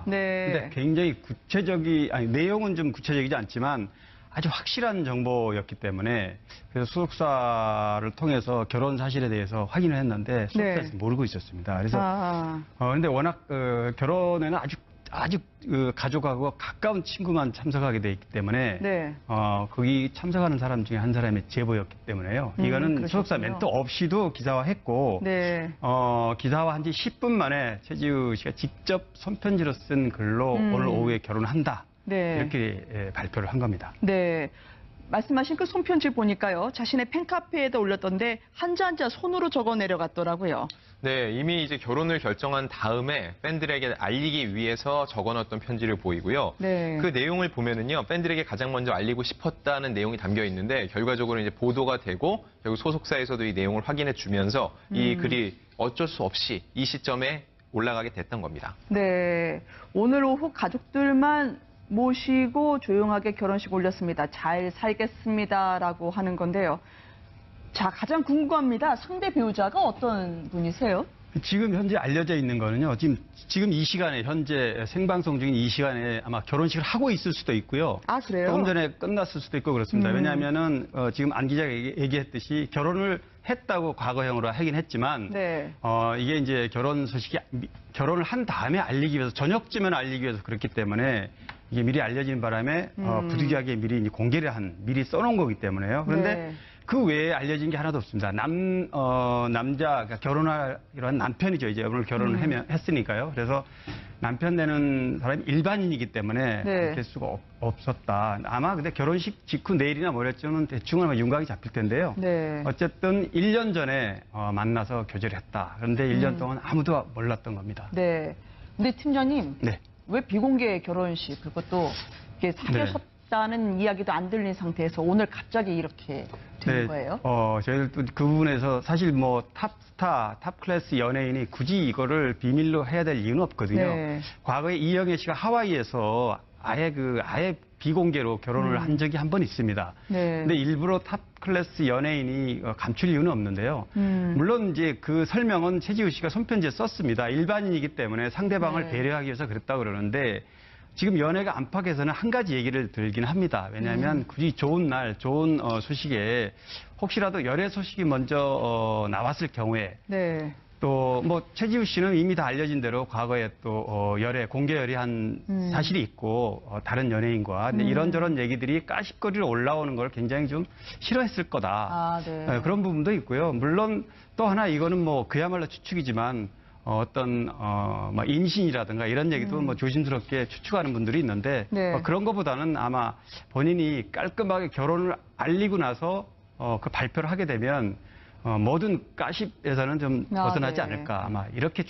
네. 근데 굉장히 내용은 좀 구체적이지 않지만 아주 확실한 정보였기 때문에 그래서 소속사를 통해서 결혼 사실에 대해서 확인을 했는데 소속사에서 네. 모르고 있었습니다. 그래서 근데 워낙 결혼에는 아주 가족하고 가까운 친구만 참석하게 돼 있기 때문에 네. 거기 참석하는 사람 중에 한 사람의 제보였기 때문에요. 이거는 그러셨군요. 소속사 멘트 없이도 기사화했고 네. 기사화한 지 10분 만에 최지우 씨가 직접 손편지로 쓴 글로 오늘 오후에 결혼한다. 네. 이렇게 발표를 한 겁니다. 네. 말씀하신 그 손편지 보니까요. 자신의 팬카페에다 올렸던데 한자 한자 손으로 적어 내려갔더라고요. 네, 이미 이제 결혼을 결정한 다음에 팬들에게 알리기 위해서 적어놨던 편지를 보이고요. 네. 그 내용을 보면은요, 팬들에게 가장 먼저 알리고 싶었다는 내용이 담겨 있는데 결과적으로 이제 보도가 되고 결국 소속사에서도 이 내용을 확인해 주면서 이 글이 어쩔 수 없이 이 시점에 올라가게 됐던 겁니다. 네. 오늘 오후 가족들만 모시고 조용하게 결혼식 올렸습니다. 잘 살겠습니다라고 하는 건데요. 자, 가장 궁금합니다. 상대 배우자가 어떤 분이세요? 지금 현재 알려져 있는 거는요. 지금 이 시간에 현재 생방송 중인 이 시간에 아마 결혼식을 하고 있을 수도 있고요. 아, 그래요? 조금 전에 끝났을 수도 있고 그렇습니다. 왜냐하면은 지금 안 기자가 얘기했듯이 결혼을 했다고 과거형으로 하긴 했지만 네. 이게 이제 결혼을 한 다음에 알리기 위해서 저녁쯤에 알리기 위해서 그렇기 때문에 이게 미리 알려지는 바람에 부득이하게 미리 써놓은 거기 때문에요. 그런데 네. 그 외에 알려진 게 하나도 없습니다. 남자가 결혼하기로 한 남편이죠. 이제 오늘 결혼을 했으니까요. 그래서 남편 되는 사람이 일반인이기 때문에 네. 밝힐 수가 없었다. 아마 근데 결혼식 직후 내일이나 모레쯤은 대충은 아마 윤곽이 잡힐 텐데요. 네. 어쨌든 1년 전에 만나서 교제를 했다. 그런데 1년 동안 아무도 몰랐던 겁니다. 네. 근데 팀장님, 네. 왜 비공개 결혼식 그것도 이렇게 사귀셨다는 이야기도 안 들린 상태에서 오늘 갑자기 이렇게 된 거예요? 저희들도 그 부분에서 사실 뭐 탑스타, 탑클래스 연예인이 굳이 이거를 비밀로 해야 될 이유는 없거든요. 네. 과거에 이영애 씨가 하와이에서 아예 비공개로 결혼을 한 적이 한 번 있습니다. 네. 근데 일부러 탑클래스 연예인이 감출 이유는 없는데요. 물론 이제 그 설명은 최지우 씨가 손편지에 썼습니다. 일반인이기 때문에 상대방을 네. 배려하기 위해서 그랬다고 그러는데 지금 연예가 안팎에서는 한 가지 얘기를 들긴 합니다. 왜냐하면 굳이 좋은 날, 좋은 소식에 혹시라도 열애 소식이 먼저 나왔을 경우에 네. 또 뭐 최지우 씨는 이미 다 알려진 대로 과거에 또 공개 열애한 사실이 있고 다른 연예인과 근데 이런저런 얘기들이 까십거리로 올라오는 걸 굉장히 좀 싫어했을 거다. 아, 네. 그런 부분도 있고요. 물론 또 하나 이거는 뭐 그야말로 추측이지만 어떤 뭐 임신이라든가 이런 얘기도 뭐 조심스럽게 추측하는 분들이 있는데 네. 그런 것보다는 아마 본인이 깔끔하게 결혼을 알리고 나서 그 발표를 하게 되면 모든 가십에서는 좀 벗어나지 네. 않을까 아마 이렇게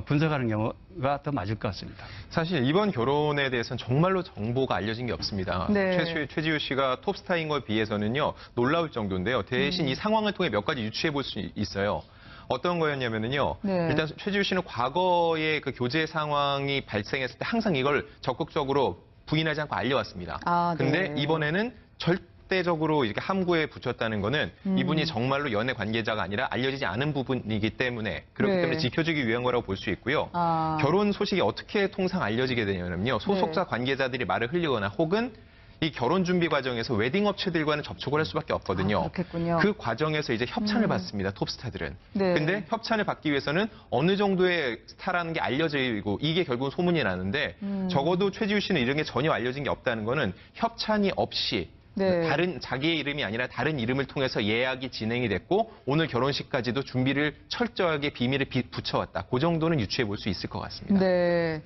분석하는 경우가 더 맞을 것 같습니다. 사실 이번 결혼에 대해서는 정말로 정보가 알려진 게 없습니다. 네. 최지우 씨가 톱스타인 거에 비해서는요, 놀라울 정도인데요. 대신 이 상황을 통해 몇 가지 유추해 볼 수 있어요. 어떤 거였냐면은요. 네. 일단 최지우 씨는 과거의 그 교제 상황이 발생했을 때 항상 이걸 적극적으로 부인하지 않고 알려왔습니다. 아, 근데 네. 이번에는 절대적으로 이렇게 함구에 붙였다는 거는 이분이 정말로 연애 관계자가 아니라 알려지지 않은 부분이기 때문에 그렇기 네. 때문에 지켜주기 위한 거라고 볼 수 있고요. 아. 결혼 소식이 어떻게 통상 알려지게 되냐면요. 소속사 관계자들이 말을 흘리거나 혹은 이 결혼 준비 과정에서 웨딩 업체들과는 접촉을 할 수밖에 없거든요. 그렇겠군요. 그 과정에서 이제 협찬을 받습니다. 톱스타들은. 네. 근데 협찬을 받기 위해서는 어느 정도의 스타라는 게 알려지고 이게 결국은 소문이 나는데 적어도 최지우 씨는 이런 게 전혀 알려진 게 없다는 거는 협찬이 없이 네. 다른 자기의 이름이 아니라 다른 이름을 통해서 예약이 진행이 됐고 오늘 결혼식까지도 준비를 철저하게 비밀을 붙여왔다. 그 정도는 유추해 볼 수 있을 것 같습니다. 네.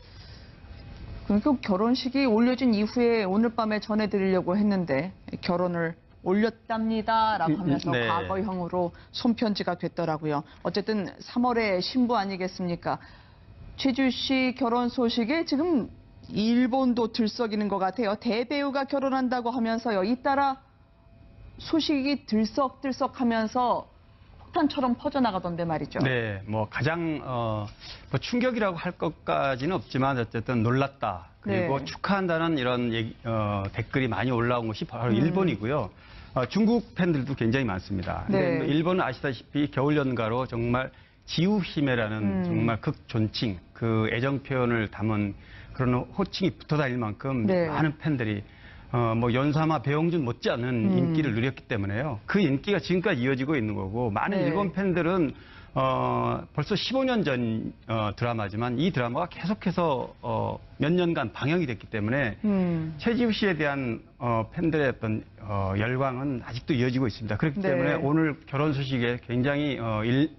그러니까 결혼식이 올려진 이후에 오늘 밤에 전해드리려고 했는데 결혼을 올렸답니다라고 하면서 네. 과거형으로 손편지가 됐더라고요. 어쨌든 3월에 신부 아니겠습니까? 최지우 씨 결혼 소식에 지금 일본도 들썩이는 것 같아요. 대배우가 결혼한다고 하면서요. 잇따라 소식이 들썩들썩하면서 폭탄처럼 퍼져나가던데 말이죠. 네, 뭐 가장 뭐 충격이라고 할 것까지는 없지만 어쨌든 놀랐다. 그리고 네. 축하한다는 이런 댓글이 많이 올라온 곳이 바로 일본이고요. 중국 팬들도 굉장히 많습니다. 근데 네. 일본은 아시다시피 겨울 연가로 정말 지우히메라는 정말 극존칭 그 애정 표현을 담은 그런 호칭이 붙어 다닐 만큼 네. 많은 팬들이 뭐 연사마 배용준 못지않은 인기를 누렸기 때문에요. 그 인기가 지금까지 이어지고 있는 거고 많은 네. 일본 팬들은 벌써 15년 전 드라마지만 이 드라마가 계속해서 몇 년간 방영이 됐기 때문에 최지우 씨에 대한 팬들의 어떤 열광은 아직도 이어지고 있습니다. 그렇기 네. 때문에 오늘 결혼 소식에 굉장히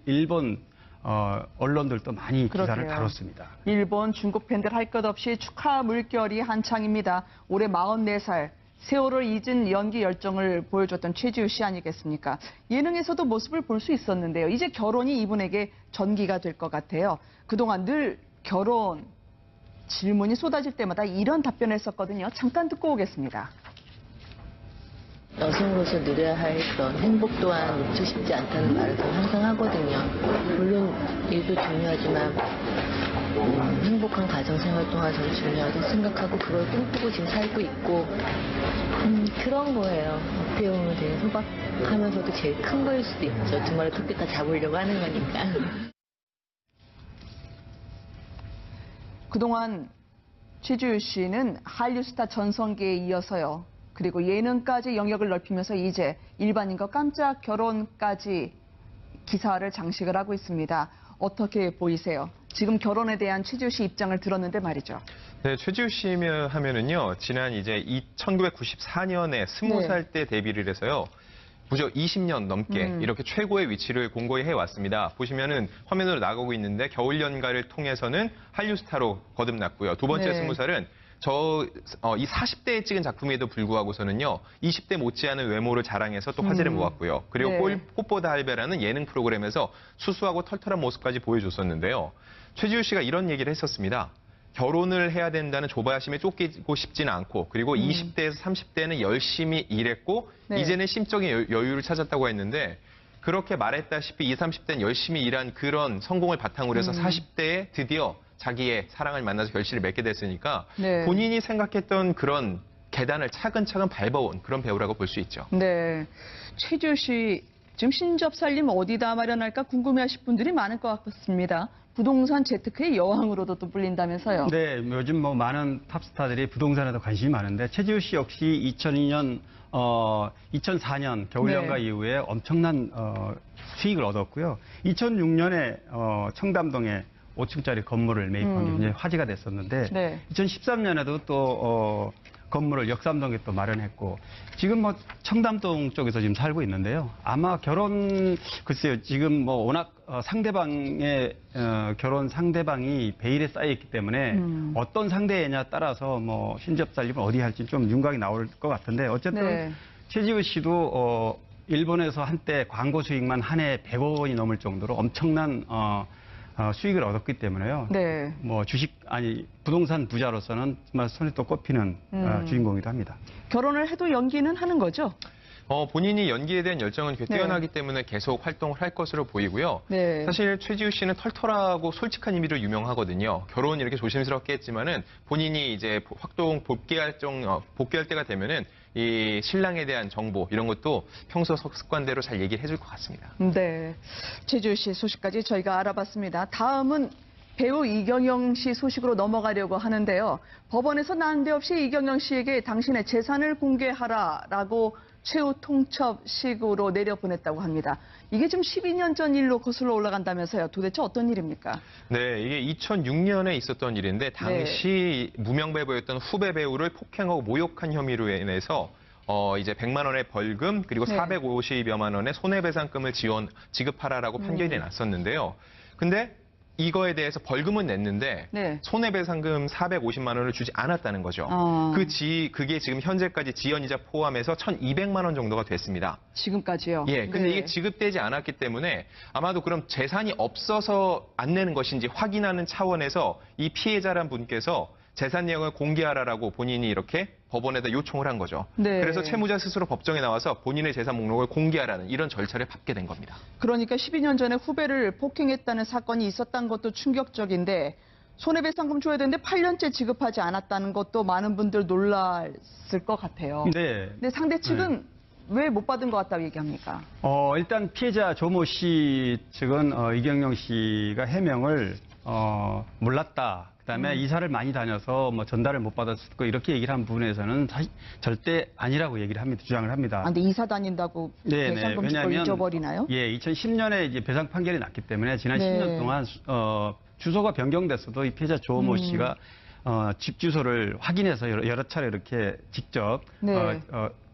일본 언론들도 많이 기사를 그러게요. 다뤘습니다. 일본, 중국 팬들 할 것 없이 축하 물결이 한창입니다. 올해 44살. 세월을 잊은 연기 열정을 보여줬던 최지우 씨 아니겠습니까? 예능에서도 모습을 볼 수 있었는데요. 이제 결혼이 이분에게 전기가 될 것 같아요. 그동안 늘 결혼 질문이 쏟아질 때마다 이런 답변을 했었거든요. 잠깐 듣고 오겠습니다. 여성으로서 누려야 할 그런 행복 또한 놓치고 싶지 않다는 말을 저는 항상 하거든요. 물론 일도 중요하지만 행복한 가정생활 동안 저는 중요하다고 생각하고 그걸 꿈꾸고 지금 살고 있고 그런 거예요. 어떻게 보면 되게 소박하면서도 제일 큰 거일 수도 있죠. 두 마리 토끼 다 잡으려고 하는 거니까. 그동안 최지우 씨는 한류 스타 전성기에 이어서요. 그리고 예능까지 영역을 넓히면서 이제 일반인과 깜짝 결혼까지 기사를 장식을 하고 있습니다. 어떻게 보이세요? 지금 결혼에 대한 최지우 씨 입장을 들었는데 말이죠. 네, 최지우 씨 하면은요, 지난 이제 1994년에 20살 때 데뷔를 해서요. 무려 20년 넘게 이렇게 최고의 위치를 공고히 해왔습니다. 보시면은 화면으로 나가고 있는데 겨울 연가를 통해서는 한류 스타로 거듭났고요. 두 번째 네. 20살은 이 40대에 찍은 작품에도 불구하고서는요, 20대 못지않은 외모를 자랑해서 또 화제를 모았고요. 그리고 네. 꽃보다 할배라는 예능 프로그램에서 수수하고 털털한 모습까지 보여줬었는데요. 최지우 씨가 이런 얘기를 했었습니다. 결혼을 해야 된다는 조바심에 쫓기고 싶지는 않고, 그리고 20대에서 30대는 열심히 일했고, 네. 이제는 심적인 여유를 찾았다고 했는데, 그렇게 말했다시피 20, 30대는 열심히 일한 그런 성공을 바탕으로 해서 40대에 드디어 자기의 사랑을 만나서 결실을 맺게 됐으니까 네. 본인이 생각했던 그런 계단을 차근차근 밟아온 그런 배우라고 볼 수 있죠. 네, 최지우 씨 지금 신접 살림 어디다 마련할까 궁금해하실 분들이 많을 것 같습니다. 부동산 재테크의 여왕으로도 또 불린다면서요. 네, 요즘 뭐 많은 탑스타들이 부동산에도 관심이 많은데 최지우 씨 역시 2004년 겨울연가 네. 이후에 엄청난 수익을 얻었고요. 2006년에 청담동에 5층짜리 건물을 매입한 게 굉장히 화제가 됐었는데 네. 2013년에도 또 건물을 역삼동에 또 마련했고 지금 뭐 청담동 쪽에서 지금 살고 있는데요. 아마 글쎄요. 지금 뭐 워낙 상대방의 결혼 상대방이 베일에 쌓여 있기 때문에 어떤 상대냐에 따라서 뭐 신접 살림을 어디 할지 좀 윤곽이 나올 것 같은데 어쨌든 네. 최지우 씨도 일본에서 한때 광고 수익만 한 해에 100억 원이 넘을 정도로 엄청난 수익을 얻었기 때문에요. 네. 뭐 부동산 부자로서는 정말 손에 또 꼽히는 주인공이기도 합니다. 결혼을 해도 연기는 하는 거죠? 본인이 연기에 대한 열정은 네. 뛰어나기 때문에 계속 활동을 할 것으로 보이고요. 네. 사실 최지우 씨는 털털하고 솔직한 이미로 유명하거든요. 결혼 이렇게 조심스럽게 했지만은 본인이 이제 활동 복귀할 때가 되면은 이 신랑에 대한 정보 이런 것도 평소 습관대로 잘 얘기를 해줄 것 같습니다. 네. 최지우 씨 소식까지 저희가 알아봤습니다. 다음은 배우 이경영 씨 소식으로 넘어가려고 하는데요. 법원에서 난데없이 이경영 씨에게 당신의 재산을 공개하라라고 최후 통첩식으로 내려보냈다고 합니다. 이게 지금 12년 전 일로 거슬러 올라간다면서요. 도대체 어떤 일입니까? 네, 이게 2006년에 있었던 일인데 당시 무명 배우였던 후배 배우를 폭행하고 모욕한 혐의로 인해서 이제 100만 원의 벌금 그리고 네. 450여만 원의 손해배상금을 지급하라라고 판결이 났었는데요. 근데 이거에 대해서 벌금은 냈는데 네. 손해배상금 450만 원을 주지 않았다는 거죠. 그게 지금 현재까지 지연이자 포함해서 1,200만 원 정도가 됐습니다. 지금까지요? 예, 근데 네. 이게 지급되지 않았기 때문에 아마도 그럼 재산이 없어서 안 내는 것인지 확인하는 차원에서 이 피해자란 분께서 재산 내역을 공개하라라고 본인이 이렇게 법원에다 요청을 한 거죠. 네. 그래서 채무자 스스로 법정에 나와서 본인의 재산 목록을 공개하라는 이런 절차를 밟게 된 겁니다. 그러니까 12년 전에 후배를 폭행했다는 사건이 있었다는 것도 충격적인데 손해배상금 줘야 되는데 8년째 지급하지 않았다는 것도 많은 분들 놀랐을 것 같아요. 네. 근데 상대 측은 왜 못 받은 것 같다고 얘기합니까? 일단 피해자 조모 씨 측은 이경영 씨가 해명을 몰랐다. 그다음에 이사를 많이 다녀서 뭐 전달을 못 받았을 거 이렇게 얘기를 한 부분에서는 사실 절대 아니라고 얘기를 합니다. 주장을 합니다. 아, 근데 이사 다닌다고 네, 배상금 네. 주고 잊어버리나요? 예, 2010년에 이제 배상 판결이 났기 때문에 지난 네. 10년 동안 주소가 변경됐어도 이 피해자 조모 씨가 집 주소를 확인해서 여러 차례 이렇게 직접 네.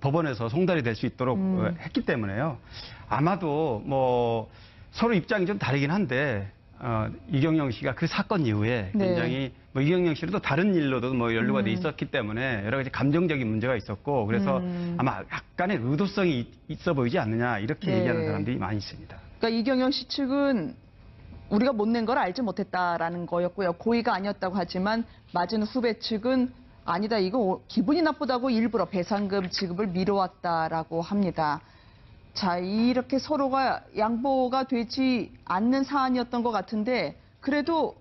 법원에서 송달이 될 수 있도록 했기 때문에요. 아마도 뭐 서로 입장이 좀 다르긴 한데 이경영 씨가 그 사건 이후에 네. 굉장히 뭐 이경영 씨도 또 다른 일로도 뭐 연루가 돼 있었기 때문에 여러 가지 감정적인 문제가 있었고 그래서 아마 약간의 의도성이 있어 보이지 않느냐 이렇게 네. 얘기하는 사람들이 많이 있습니다. 그러니까 이경영 씨 측은 우리가 못 낸 걸 알지 못했다라는 거였고요. 고의가 아니었다고 하지만 맞은 후배 측은 아니다. 이거 기분이 나쁘다고 일부러 배상금 지급을 미뤄왔다라고 합니다. 자, 이렇게 서로가 양보가 되지 않는 사안이었던 것 같은데 그래도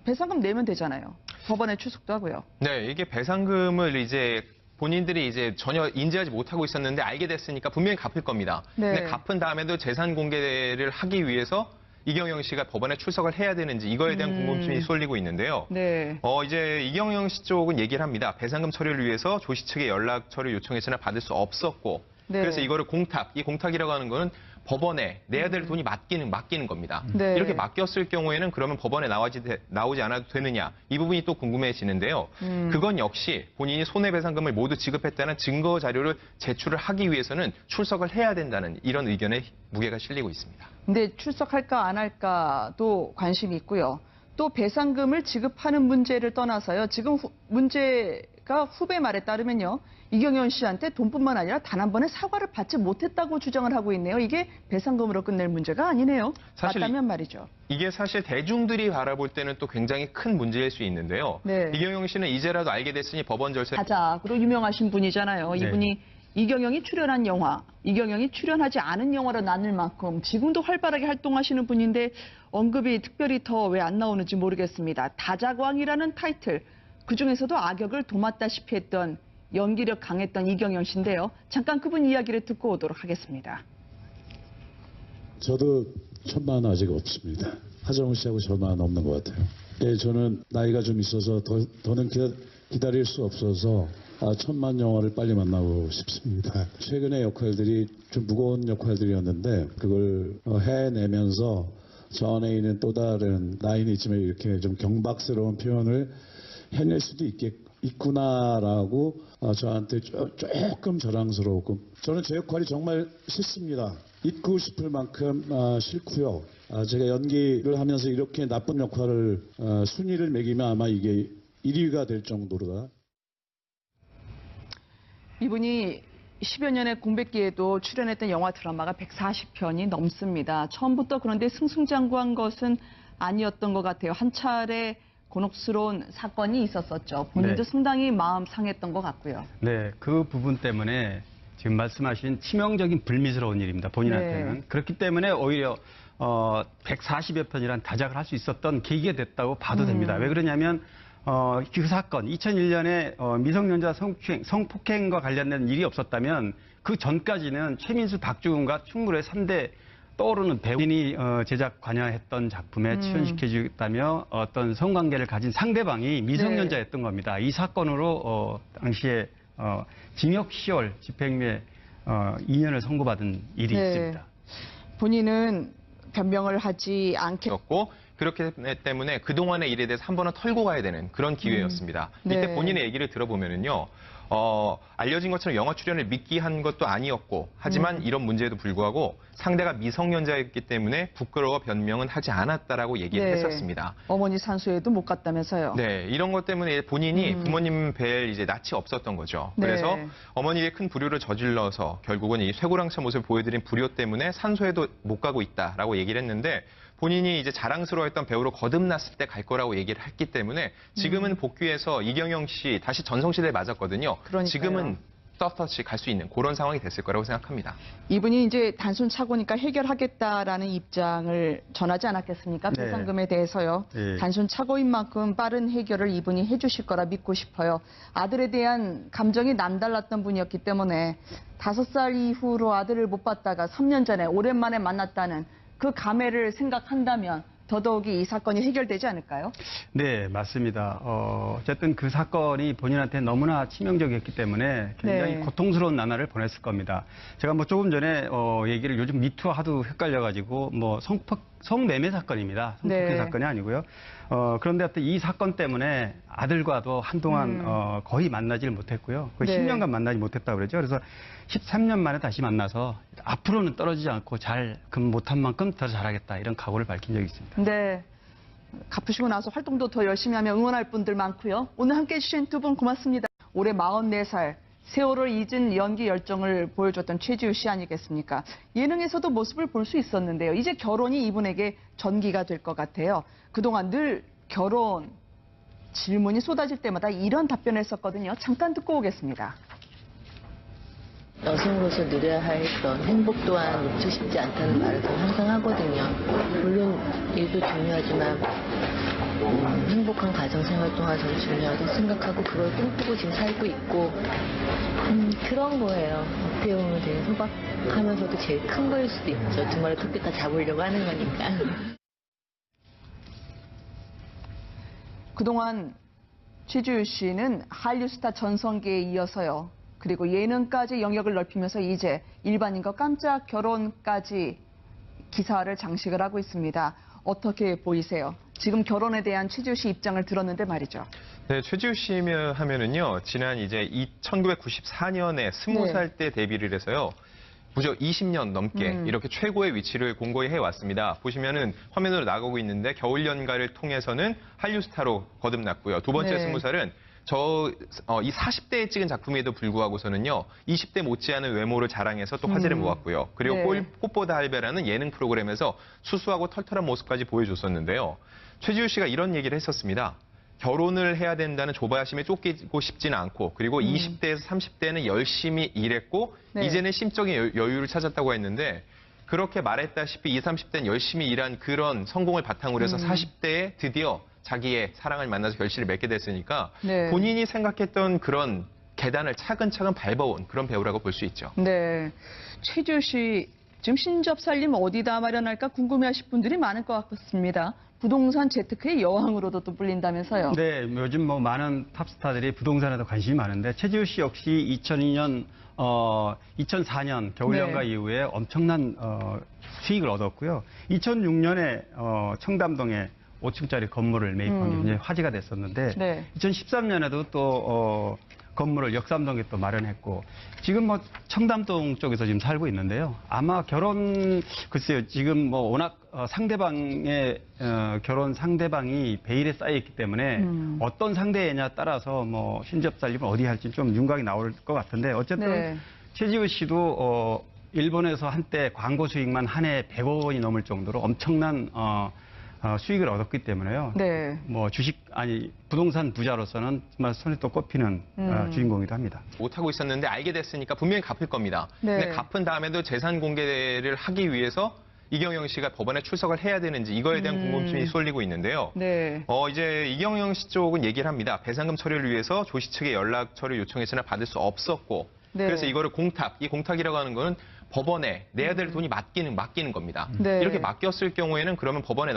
배상금 내면 되잖아요. 법원에 출석도 하고요. 네, 이게 배상금을 이제 본인들이 이제 전혀 인지하지 못하고 있었는데 알게 됐으니까 분명히 갚을 겁니다. 네. 근데 갚은 다음에도 재산 공개를 하기 위해서 이경영 씨가 법원에 출석을 해야 되는지 이거에 대한 궁금증이 쏠리고 있는데요. 네. 이제 이경영 씨 쪽은 얘기를 합니다. 배상금 처리를 위해서 조 씨 측에 연락처를 요청했으나 받을 수 없었고 네. 그래서 이거를 이 공탁이라고 하는 거는 법원에 내야 될 돈이 맡기는 겁니다. 네. 이렇게 맡겼을 경우에는 그러면 법원에 나오지 않아도 되느냐 이 부분이 또 궁금해지는데요. 그건 역시 본인이 손해배상금을 모두 지급했다는 증거 자료를 제출을 하기 위해서는 출석을 해야 된다는 이런 의견에 무게가 실리고 있습니다. 근데 출석할까 안 할까도 관심이 있고요. 또 배상금을 지급하는 문제를 떠나서요. 지금 문제가 후배 말에 따르면요. 이경영 씨한테 돈뿐만 아니라 단 한 번의 사과를 받지 못했다고 주장을 하고 있네요. 이게 배상금으로 끝낼 문제가 아니네요. 사실 맞다면 말이죠. 이게 사실 대중들이 바라볼 때는 또 굉장히 큰 문제일 수 있는데요. 네. 이경영 씨는 이제라도 알게 됐으니 법원 절차 가작으로 유명하신 분이잖아요. 네. 이분이 이경영이 출연한 영화, 이경영이 출연하지 않은 영화로 나눌 만큼 지금도 활발하게 활동하시는 분인데 언급이 특별히 더 왜 안 나오는지 모르겠습니다. 다자광이라는 타이틀, 그중에서도 악역을 도맡다시피 했던 연기력 강했던 이경영 씨인데요. 잠깐 그분 이야기를 듣고 오도록 하겠습니다. 저도 천만 아직 없습니다. 하정우 씨하고 저만 없는 것 같아요. 예, 저는 나이가 좀 있어서 더는 기다릴 수 없어서 천만 영화를 빨리 만나고 싶습니다. 최근의 역할들이 좀 무거운 역할들이었는데 그걸 해내면서 저 안에 있는 또 다른 나이는 있지만 이렇게 좀 경박스러운 표현을 해낼 수도 있구나라고 저한테 조금 자랑스러웠고 저는 제 역할이 정말 싫습니다. 잊고 싶을 만큼 싫고요. 제가 연기를 하면서 이렇게 나쁜 역할을 순위를 매기면 아마 이게 1위가 될 정도로다. 이분이 10여 년의 공백기에도 출연했던 영화 드라마가 140편이 넘습니다. 처음부터 그런데 승승장구한 것은 아니었던 것 같아요. 한 차례 곤혹스러운 사건이 있었었죠. 본인도 네. 상당히 마음 상했던 것 같고요. 네, 그 부분 때문에 지금 말씀하신 치명적인 불미스러운 일입니다. 본인한테는. 네. 그렇기 때문에 오히려 140여 편이란 다작을 할 수 있었던 계기가 됐다고 봐도 됩니다. 왜 그러냐면 그 사건 2001년에 미성년자 성폭행과 관련된 일이 없었다면 그 전까지는 최민수, 박주근과 충무로의 3대 떠오르는 배우인이 제작 관여했던 작품에 출연시켜주겠다며 어떤 성관계를 가진 상대방이 미성년자였던 겁니다. 이 사건으로 당시에 징역 10월 집행유예 2년을 선고받은 일이 네. 있습니다. 본인은 변명을 하지 않겠... 고 그렇기 때문에 그동안의 일에 대해서 한 번은 털고 가야 되는 그런 기회였습니다. 이때 네. 본인의 얘기를 들어보면은요. 알려진 것처럼 영화 출연을 미끼한 것도 아니었고 하지만 이런 문제에도 불구하고 상대가 미성년자였기 때문에 부끄러워 변명은 하지 않았다라고 얘기를 네. 했었습니다. 어머니 산소에도 못 갔다면서요. 네, 이런 것 때문에 본인이 부모님 뵐 이제 낯이 없었던 거죠. 네. 그래서 어머니에게 큰 불효를 저질러서 결국은 이 쇠고랑차 모습을 보여드린 불효 때문에 산소에도 못 가고 있다라고 얘기를 했는데 본인이 이제 자랑스러워했던 배우로 거듭났을 때 갈 거라고 얘기를 했기 때문에 지금은 복귀해서 이경영 씨 다시 전성시대에 맞았거든요. 그러니까요. 지금은 떳떳이 갈 수 있는 그런 상황이 됐을 거라고 생각합니다. 이분이 이제 단순 착오니까 해결하겠다라는 입장을 전하지 않았겠습니까? 네. 배상금에 대해서요. 네. 단순 착오인 만큼 빠른 해결을 이분이 해주실 거라 믿고 싶어요. 아들에 대한 감정이 남달랐던 분이었기 때문에 5살 이후로 아들을 못 봤다가 3년 전에 오랜만에 만났다는 그 감회를 생각한다면 더더욱이 이 사건이 해결되지 않을까요? 네, 맞습니다. 어쨌든 그 사건이 본인한테 너무나 치명적이었기 때문에 굉장히 네. 고통스러운 나날을 보냈을 겁니다. 제가 뭐 조금 전에 얘기를 요즘 미투 하도 헷갈려가지고 뭐 성매매 사건입니다. 성폭행 네. 사건이 아니고요. 그런데 어떤 이 사건 때문에 아들과도 한동안 거의 만나질 못했고요. 거의 네. 10년간 만나지 못했다고 그러죠. 그래서 13년 만에 다시 만나서 앞으로는 떨어지지 않고 못한 만큼 더 잘하겠다 이런 각오를 밝힌 적이 있습니다. 네. 갚으시고 나서 활동도 더 열심히 하면 응원할 분들 많고요. 오늘 함께 해주신 두 분 고맙습니다. 올해 44살. 세월을 잊은 연기 열정을 보여줬던 최지우 씨 아니겠습니까? 예능에서도 모습을 볼 수 있었는데요. 이제 결혼이 이분에게 전기가 될 것 같아요. 그동안 늘 결혼 질문이 쏟아질 때마다 이런 답변을 했었거든요. 잠깐 듣고 오겠습니다. 여성으로서 누려야 할 그런 행복 또한 놓치고 싶지 않다는 말을 저는 항상 하거든요. 물론 일도 중요하지만 행복한 가정생활 동안 저는 중요하다고 생각하고 그걸 꿈꾸고 지금 살고 있고 그런 거예요. 어떻게 보면 되게 소박하면서도 제일 큰 거일 수도 있죠. 두 마리 토끼 다 잡으려고 하는 거니까. 그동안 최지우 씨는 한류 스타 전성기에 이어서요. 그리고 예능까지 영역을 넓히면서 이제 일반인과 깜짝 결혼까지 기사를 장식을 하고 있습니다. 어떻게 보이세요? 지금 결혼에 대한 최지우 씨 입장을 들었는데 말이죠. 네, 최지우 씨 하면은요, 지난 이제 1994년에 20살 때 데뷔를 해서요, 무려 20년 넘게 이렇게 최고의 위치를 공고히 해왔습니다. 보시면은 화면으로 나가고 있는데 겨울 연가를 통해서는 한류 스타로 거듭났고요. 두 번째 네. 20살은 이 40대에 찍은 작품에도 불구하고서는요, 20대 못지않은 외모를 자랑해서 또 화제를 모았고요. 그리고 네. 꽃보다 할배라는 예능 프로그램에서 수수하고 털털한 모습까지 보여줬었는데요. 최지우 씨가 이런 얘기를 했었습니다. 결혼을 해야 된다는 조바심에 쫓기고 싶지는 않고, 그리고 20대에서 30대는 열심히 일했고, 네. 이제는 심적인 여유를 찾았다고 했는데, 그렇게 말했다시피 20, 30대는 열심히 일한 그런 성공을 바탕으로 해서 40대에 드디어 자기의 사랑을 만나서 결실을 맺게 됐으니까 네. 본인이 생각했던 그런 계단을 차근차근 밟아온 그런 배우라고 볼 수 있죠. 네. 최지우 씨 지금 신접 살림 어디다 마련할까 궁금해하실 분들이 많을 것 같습니다. 부동산 재테크의 여왕으로도 또 불린다면서요. 네, 요즘 뭐 많은 탑스타들이 부동산에도 관심이 많은데 최지우 씨 역시 2004년 겨울연가 네. 이후에 엄청난 수익을 얻었고요. 2006년에 청담동에 5층짜리 건물을 매입한 게 굉장히 화제가 됐었는데 네. 2013년에도 또 건물을 역삼동에 또 마련했고 지금 뭐 청담동 쪽에서 지금 살고 있는데요. 아마 글쎄요. 지금 뭐 워낙 상대방의 결혼 상대방이 베일에 쌓여 있기 때문에 어떤 상대냐에 따라서 뭐 신접살림을 어디 할지 좀 윤곽이 나올 것 같은데 어쨌든 네. 최지우 씨도 일본에서 한때 광고 수익만 한 해 100억 원이 넘을 정도로 엄청난 수익을 얻었기 때문에요. 네. 뭐 부동산 부자로서는 정말 손에 또 꼽히는 주인공이기도 합니다. 못하고 있었는데 알게 됐으니까 분명히 갚을 겁니다. 네. 근데 갚은 다음에도 재산 공개를 하기 위해서 이경영 씨가 법원에 출석을 해야 되는지 이거에 대한 궁금증이 쏠리고 있는데요. 네. 이제 이경영 씨 쪽은 얘기를 합니다. 배상금 처리를 위해서 조씨 측에 연락처를 요청했으나 받을 수 없었고 네. 그래서 이거를 이 공탁이라고 하는 거는 법원에 내야 될 돈이 맡기는 겁니다. 네. 이렇게 맡겼을 경우에는 그러면 법원에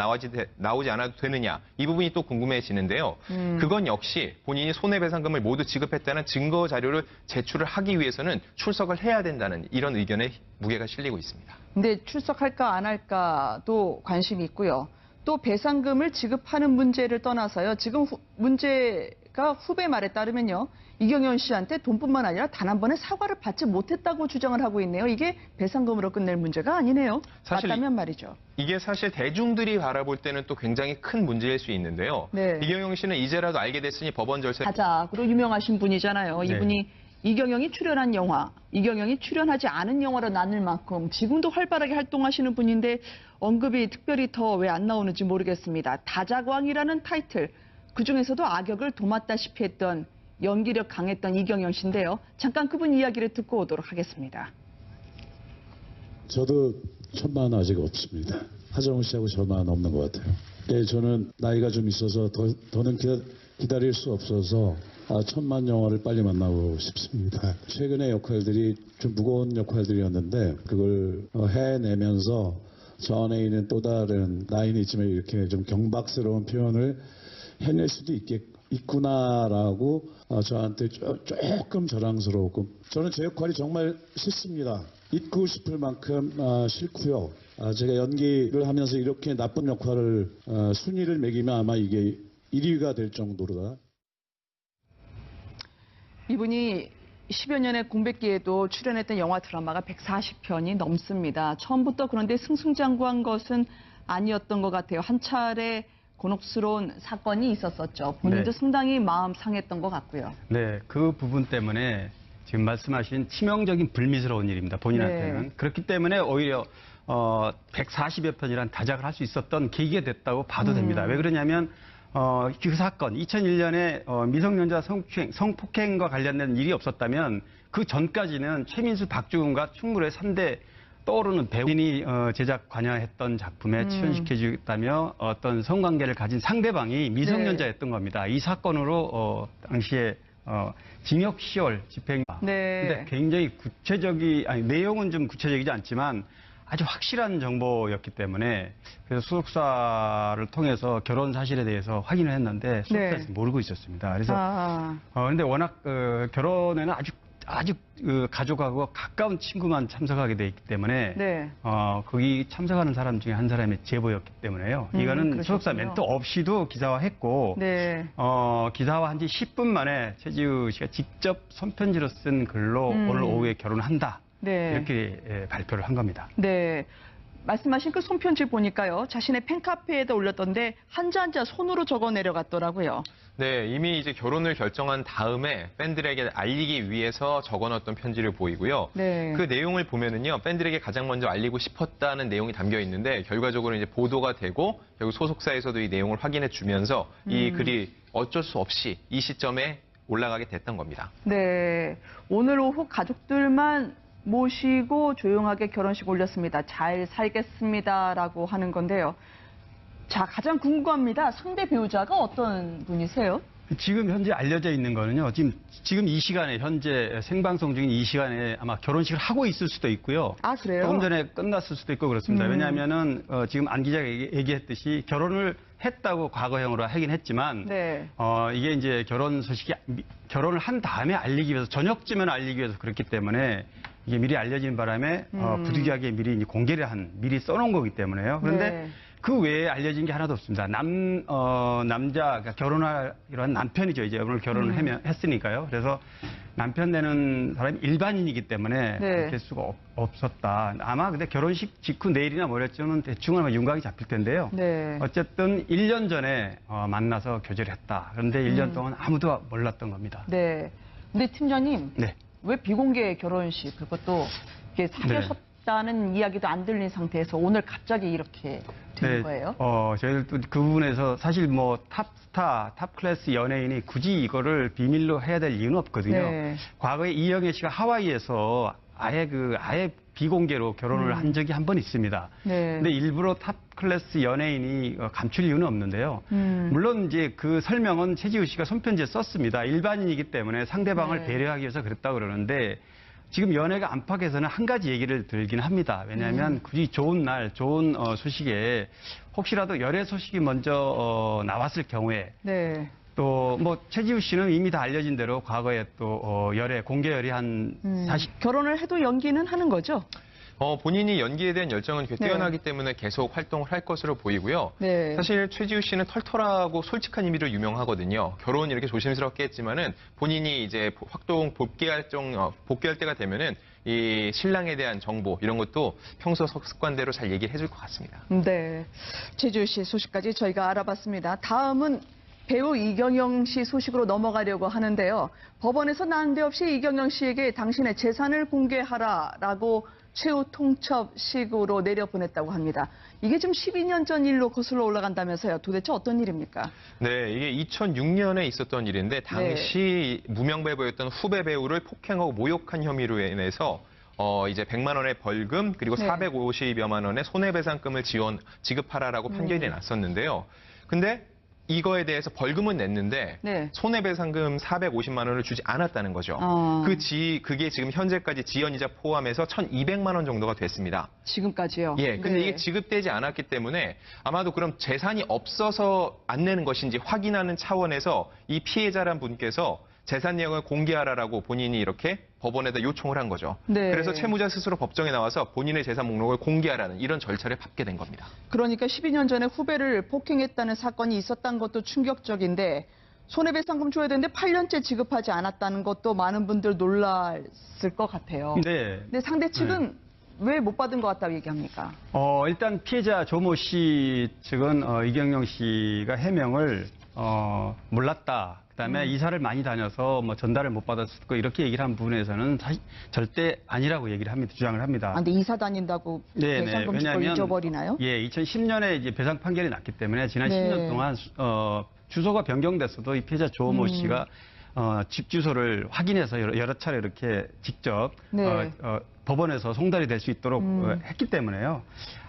나오지 않아도 되느냐 이 부분이 또 궁금해지는데요. 그건 역시 본인이 손해배상금을 모두 지급했다는 증거 자료를 제출을 하기 위해서는 출석을 해야 된다는 이런 의견에 무게가 실리고 있습니다. 근데 출석할까 안 할까도 관심이 있고요. 또 배상금을 지급하는 문제를 떠나서요. 지금 문제가 후배 말에 따르면요. 이경영 씨한테 돈뿐만 아니라 단 한 번의 사과를 받지 못했다고 주장을 하고 있네요. 이게 배상금으로 끝낼 문제가 아니네요. 사실 맞다면 말이죠. 이게 사실 대중들이 바라볼 때는 또 굉장히 큰 문제일 수 있는데요. 네. 이경영 씨는 이제라도 알게 됐으니 법원 절차 가작으로 유명하신 분이잖아요. 네. 이분이 이경영이 출연한 영화, 이경영이 출연하지 않은 영화로 나눌 만큼 지금도 활발하게 활동하시는 분인데 언급이 특별히 더 왜 안 나오는지 모르겠습니다. 다작왕이라는 타이틀, 그중에서도 악역을 도맡다시피 했던 연기력 강했던 이경영 씨인데요. 잠깐 그분 이야기를 듣고 오도록 하겠습니다. 저도 천만 아직 없습니다. 하정우 씨하고 저만 없는 것 같아요. 예, 저는 나이가 좀 있어서 더는 기다릴 수 없어서 천만 영화를 빨리 만나고 싶습니다. 최근의 역할들이 좀 무거운 역할들이었는데 그걸 해내면서 저 안에 있는 또 다른 나이는 있지만 이렇게 좀 경박스러운 표현을 해낼 수도 있구나라고 저한테 조금 자랑스러웠고 저는 제 역할이 정말 싫습니다. 잊고 싶을 만큼 싫고요. 제가 연기를 하면서 이렇게 나쁜 역할을 순위를 매기면 아마 이게 1위가 될 정도로다. 이분이 10여 년의 공백기에도 출연했던 영화 드라마가 140편이 넘습니다. 처음부터 그런데 승승장구한 것은 아니었던 것 같아요. 한 차례 곤혹스러운 사건이 있었었죠. 본인도 네. 상당히 마음 상했던 것 같고요. 네, 그 부분 때문에 지금 말씀하신 치명적인 불미스러운 일입니다. 본인한테는. 네. 그렇기 때문에 오히려 140여 편이란 다작을 할 수 있었던 계기가 됐다고 봐도 됩니다. 왜 그러냐면 그 사건 2001년에 미성년자 성폭행과 관련된 일이 없었다면 그 전까지는 최민수, 박주근과 충무로의 3대 떠오르는 배우인이 제작 관여했던 작품에 출연시켜주겠다며 어떤 성관계를 가진 상대방이 미성년자였던 겁니다. 이 사건으로 당시에 징역 10월 집행. 네. 근데 굉장히 내용은 좀 구체적이지 않지만 아주 확실한 정보였기 때문에 그래서 수석사를 통해서 결혼 사실에 대해서 확인을 했는데 수석사에서 네. 모르고 있었습니다. 그래서 그런데 워낙 결혼에는 아주 가족하고 가까운 친구만 참석하게 돼 있기 때문에 네. 거기 참석하는 사람 중에 한 사람의 제보였기 때문에요. 이거는 그러셨군요. 소속사 멘트 없이도 기사화했고 네. 기사화한 지 10분 만에 최지우 씨가 직접 손편지로 쓴 글로 오늘 오후에 결혼한다. 네. 이렇게 발표를 한 겁니다. 네. 말씀하신 그 손편지 보니까요. 자신의 팬카페에다 올렸던데 한자 한자 손으로 적어 내려갔더라고요. 네, 이미 이제 결혼을 결정한 다음에 팬들에게 알리기 위해서 적어놨던 편지를 보이고요. 네. 그 내용을 보면은요, 팬들에게 가장 먼저 알리고 싶었다는 내용이 담겨 있는데 결과적으로 이제 보도가 되고 결국 소속사에서도 이 내용을 확인해 주면서 이 글이 어쩔 수 없이 이 시점에 올라가게 됐던 겁니다. 네. 오늘 오후 가족들만 모시고 조용하게 결혼식 올렸습니다. 잘 살겠습니다라고 하는 건데요. 자, 가장 궁금합니다. 상대 배우자가 어떤 분이세요? 지금 현재 알려져 있는 거는요. 지금 이 시간에 현재 생방송 중인 이 시간에 아마 결혼식을 하고 있을 수도 있고요. 아, 그래요? 조금 전에 끝났을 수도 있고 그렇습니다. 왜냐하면은 지금 안 기자가 얘기했듯이 결혼을 했다고 과거형으로 하긴 했지만 네. 이게 이제 결혼 소식이 결혼을 한 다음에 알리기 위해서 저녁쯤에 알리기 위해서 그렇기 때문에 이게 미리 알려진 바람에 부득이하게 미리 이제 공개를 미리 써놓은 거기 때문에요. 그런데 네. 그 외에 알려진 게 하나도 없습니다. 남자, 그러니까 결혼할 이런 남편이죠. 이제 오늘 결혼을 했으니까요. 그래서 남편 되는 사람이 일반인이기 때문에 네. 될 수가 없었다. 아마 근데 결혼식 직후 내일이나 모레쯤은 대충은 아마 윤곽이 잡힐 텐데요. 네. 어쨌든 1년 전에 만나서 교제를 했다. 그런데 1년 동안 아무도 몰랐던 겁니다. 네. 근데 팀장님, 네. 왜 비공개 결혼식 그것도 이렇게 사귀셨다는 이야기도 안 들린 상태에서 오늘 갑자기 이렇게 된 거예요? 저희들도 그 부분에서 사실 뭐 탑스타, 탑클래스 연예인이 굳이 이거를 비밀로 해야 될 이유는 없거든요. 네. 과거에 이영애 씨가 하와이에서 아예 비공개로 결혼을 한 적이 한 번 있습니다. 네. 근데 일부러 탑클래스 연예인이 감출 이유는 없는데요. 물론 이제 그 설명은 최지우 씨가 손편지에 썼습니다. 일반인이기 때문에 상대방을 네. 배려하기 위해서 그랬다고 그러는데 지금 연예가 안팎에서는 한 가지 얘기를 들긴 합니다. 왜냐하면 굳이 좋은 날, 좋은 소식에 혹시라도 열애 소식이 먼저 나왔을 경우에 네. 또 뭐 최지우 씨는 이미 다 알려진 대로 과거에 또 공개 열애한 사실. 결혼을 해도 연기는 하는 거죠? 본인이 연기에 대한 열정은 네. 뛰어나기 때문에 계속 활동을 할 것으로 보이고요. 네. 사실 최지우 씨는 털털하고 솔직한 이미로 유명하거든요. 결혼 이렇게 조심스럽게 했지만은 본인이 이제 복귀할 때가 되면은 이 신랑에 대한 정보 이런 것도 평소 습관대로 잘 얘기를 해줄 것 같습니다. 네. 최지우 씨 소식까지 저희가 알아봤습니다. 다음은 배우 이경영 씨 소식으로 넘어가려고 하는데요. 법원에서 난데없이 이경영 씨에게 당신의 재산을 공개하라라고 최후 통첩식으로 내려보냈다고 합니다. 이게 지금 12년 전 일로 거슬러 올라간다면서요. 도대체 어떤 일입니까? 네, 이게 2006년에 있었던 일인데 당시 무명 배우였던 후배 배우를 폭행하고 모욕한 혐의로 인해서 이제 100만 원의 벌금 그리고 네. 450여만 원의 손해배상금을 지급하라라고 판결이 났었는데요. 근데 이거에 대해서 벌금은 냈는데 네. 손해배상금 450만 원을 주지 않았다는 거죠. 아. 그게 지금 현재까지 지연이자 포함해서 1,200만 원 정도가 됐습니다. 지금까지요. 예, 근데 네. 이게 지급되지 않았기 때문에 아마도 그럼 재산이 없어서 안 내는 것인지 확인하는 차원에서 이 피해자란 분께서 재산 내역을 공개하라라고 본인이 이렇게 법원에다 요청을 한 거죠. 네. 그래서 채무자 스스로 법정에 나와서 본인의 재산 목록을 공개하라는 이런 절차를 밟게 된 겁니다. 그러니까 12년 전에 후배를 폭행했다는 사건이 있었다는 것도 충격적인데 손해배상금 줘야 되는데 8년째 지급하지 않았다는 것도 많은 분들 놀랐을 것 같아요. 네. 근데 상대 측은 왜 못 받은 것 같다고 얘기합니까? 일단 피해자 조모 씨 측은 이경영 씨가 해명을 몰랐다. 그다음에 이사를 많이 다녀서 뭐 전달을 못 받았을 거 이렇게 얘기를 한 부분에서는 사실 절대 아니라고 얘기를 합니다. 주장을 합니다. 아, 근데 이사 다닌다고 네, 배상금 줄 걸 잊어버리나요? 예, 2010년에 이제 배상 판결이 났기 때문에 지난 네. 10년 동안 주소가 변경됐어도 이 피해자 조모 씨가 집 주소를 확인해서 여러 차례 이렇게 직접 네. 법원에서 송달이 될 수 있도록 했기 때문에요.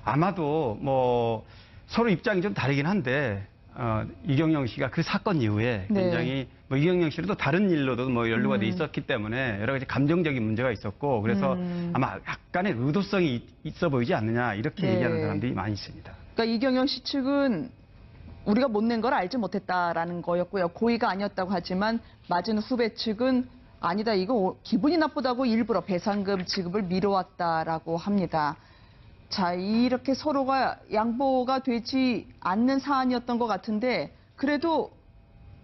아마도 뭐 서로 입장이 좀 다르긴 한데 이경영 씨가 그 사건 이후에 네. 굉장히 뭐 이경영 씨는 또 다른 일로도 뭐 연루가 돼 있었기 때문에 여러 가지 감정적인 문제가 있었고 그래서 아마 약간의 의도성이 있어 보이지 않느냐 이렇게 네. 얘기하는 사람들이 많이 있습니다. 그러니까 이경영 씨 측은 우리가 못 낸 걸 알지 못했다라는 거였고요. 고의가 아니었다고 하지만 맞은 후배 측은 아니다. 이거 기분이 나쁘다고 일부러 배상금 지급을 미뤄왔다라고 합니다. 자, 이렇게 서로가 양보가 되지 않는 사안이었던 것 같은데 그래도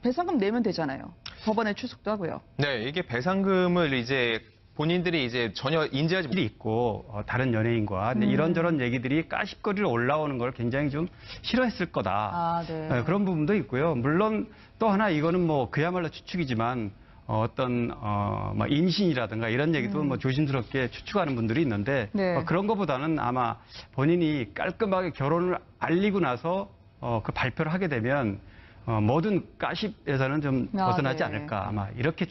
배상금 내면 되잖아요. 법원에 출석도 하고요. 네, 이게 배상금을 이제 본인들이 이제 전혀 인지하지 일이 있고 다른 연예인과 근데 이런저런 얘기들이 가십거리로 올라오는 걸 굉장히 좀 싫어했을 거다. 아, 네. 그런 부분도 있고요. 물론 또 하나 이거는 뭐 그야말로 추측이지만 어떤 뭐 인신이라든가 이런 얘기도 뭐 조심스럽게 추측하는 분들이 있는데 네. 그런 것보다는 아마 본인이 깔끔하게 결혼을 알리고 나서 그 발표를 하게 되면 모든 가십에서는 좀 벗어나지 네. 않을까 아마 이렇게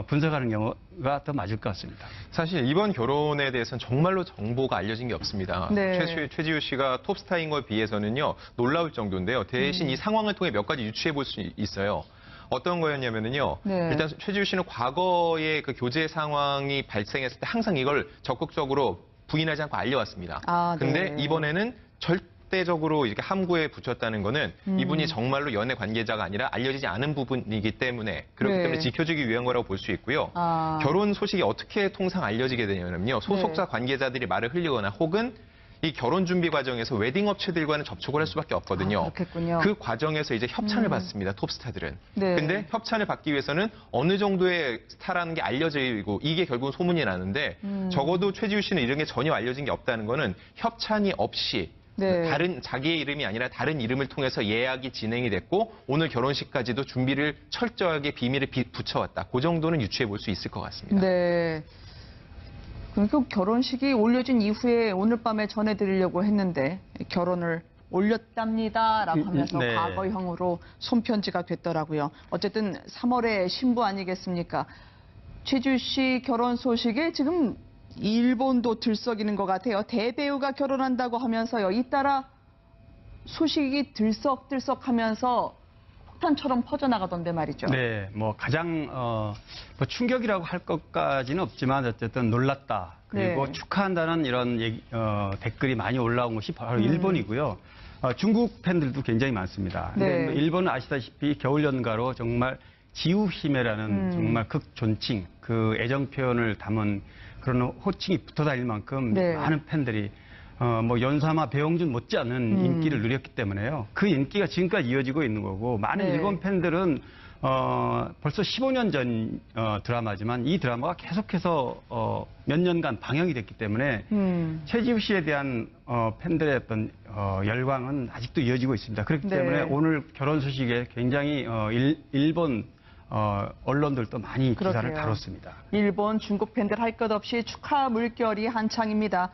분석하는 경우가 더 맞을 것 같습니다. 사실 이번 결혼에 대해서는 정말로 정보가 알려진 게 없습니다. 네. 최지우 씨가 톱스타인 것에 비해서는요 놀라울 정도인데요. 대신 이 상황을 통해 몇 가지 유추해 볼 수 있어요. 어떤 거였냐면은요. 네. 일단 최지우 씨는 과거에 그 교제 상황이 발생했을 때 항상 이걸 적극적으로 부인하지 않고 알려왔습니다. 아, 근데 네. 이번에는 절대적으로 이렇게 함구에 붙였다는 거는 이분이 정말로 연애 관계자가 아니라 알려지지 않은 부분이기 때문에 그렇기 네. 때문에 지켜주기 위한 거라고 볼 수 있고요. 아. 결혼 소식이 어떻게 통상 알려지게 되냐면요. 소속사 관계자들이 말을 흘리거나 혹은 이 결혼 준비 과정에서 웨딩 업체들과는 접촉을 할 수밖에 없거든요. 아, 그렇겠군요. 그 과정에서 이제 협찬을 받습니다. 톱스타들은. 네. 근데 협찬을 받기 위해서는 어느 정도의 스타라는 게 알려지고 이게 결국은 소문이 나는데 적어도 최지우 씨는 이런 게 전혀 알려진 게 없다는 거는 협찬이 없이 네. 다른 자기의 이름이 아니라 다른 이름을 통해서 예약이 진행이 됐고 오늘 결혼식까지도 준비를 철저하게 비밀에 붙여왔다. 그 정도는 유추해 볼 수 있을 것 같습니다. 네. 그러니까 결혼식이 올려진 이후에 오늘 밤에 전해드리려고 했는데 결혼을 올렸답니다라고 하면서 네. 과거형으로 손편지가 됐더라고요. 어쨌든 3월에 신부 아니겠습니까? 최지우 씨 결혼 소식에 지금 일본도 들썩이는 것 같아요. 대배우가 결혼한다고 하면서요. 잇따라 소식이 들썩들썩하면서 폭탄처럼 퍼져나가던데 말이죠. 네, 뭐 가장 뭐 충격이라고 할 것까지는 없지만 어쨌든 놀랐다. 그리고 네. 축하한다는 이런 댓글이 많이 올라온 곳이 바로 일본이고요. 중국 팬들도 굉장히 많습니다. 근데 네. 뭐 일본은 아시다시피 겨울 연가로 정말 지우히메라는 정말 극존칭, 그 애정 표현을 담은 그런 호칭이 붙어 다닐 만큼 네. 많은 팬들이 뭐 연사마 배용준 못지않은 인기를 누렸기 때문에요. 그 인기가 지금까지 이어지고 있는 거고 많은 네. 일본 팬들은 벌써 15년 전 드라마지만 이 드라마가 계속해서 몇 년간 방영이 됐기 때문에 최지우 씨에 대한 팬들의 어떤 열광은 아직도 이어지고 있습니다. 그렇기 네. 때문에 오늘 결혼 소식에 굉장히 일본 언론들도 많이 기사를 그러게요. 다뤘습니다. 일본, 중국 팬들 할 것 없이 축하 물결이 한창입니다.